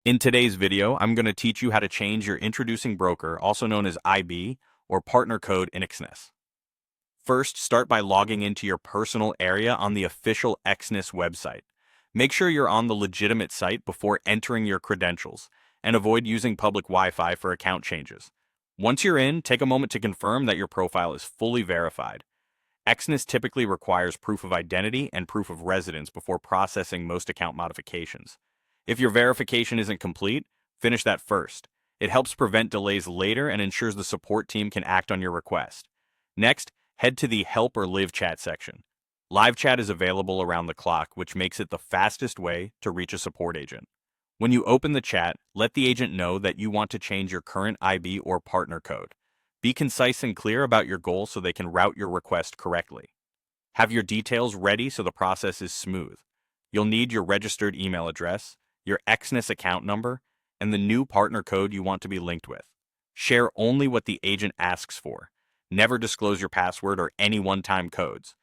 In today's video, I'm going to teach you how to change your introducing broker, also known as IB, or partner code in Exness. First, start by logging into your personal area on the official Exness website. Make sure you're on the legitimate site before entering your credentials, and avoid using public Wi-Fi for account changes. Once you're in, take a moment to confirm that your profile is fully verified. Exness typically requires proof of identity and proof of residence before processing most account modifications. If your verification isn't complete, finish that first. It helps prevent delays later and ensures the support team can act on your request. Next, head to the Help or Live Chat section. Live chat is available around the clock, which makes it the fastest way to reach a support agent. When you open the chat, let the agent know that you want to change your current IB or partner code. Be concise and clear about your goal so they can route your request correctly. Have your details ready so the process is smooth. You'll need your registered email address, your Exness account number, and the new partner code you want to be linked with. Share only what the agent asks for. Never disclose your password or any one-time codes.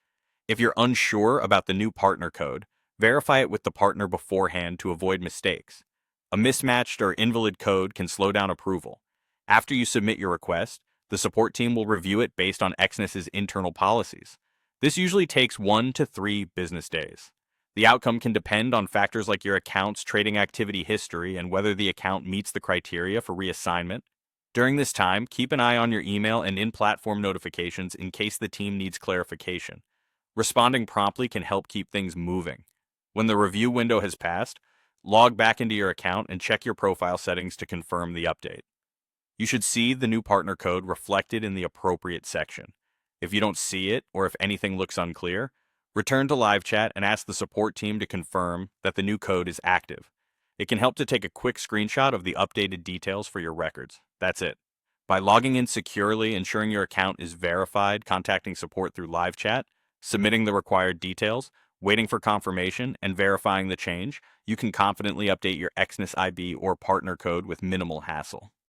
If you're unsure about the new partner code, verify it with the partner beforehand to avoid mistakes. A mismatched or invalid code can slow down approval. After you submit your request, the support team will review it based on Exness's internal policies. This usually takes 1 to 3 business days. The outcome can depend on factors like your account's trading activity history and whether the account meets the criteria for reassignment. During this time, keep an eye on your email and in-platform notifications in case the team needs clarification. Responding promptly can help keep things moving. When the review window has passed, log back into your account and check your profile settings to confirm the update. You should see the new partner code reflected in the appropriate section. If you don't see it, or if anything looks unclear, return to live chat and ask the support team to confirm that the new code is active. It can help to take a quick screenshot of the updated details for your records. That's it. By logging in securely, ensuring your account is verified, contacting support through live chat, submitting the required details, waiting for confirmation, and verifying the change, you can confidently update your Exness IB or partner code with minimal hassle.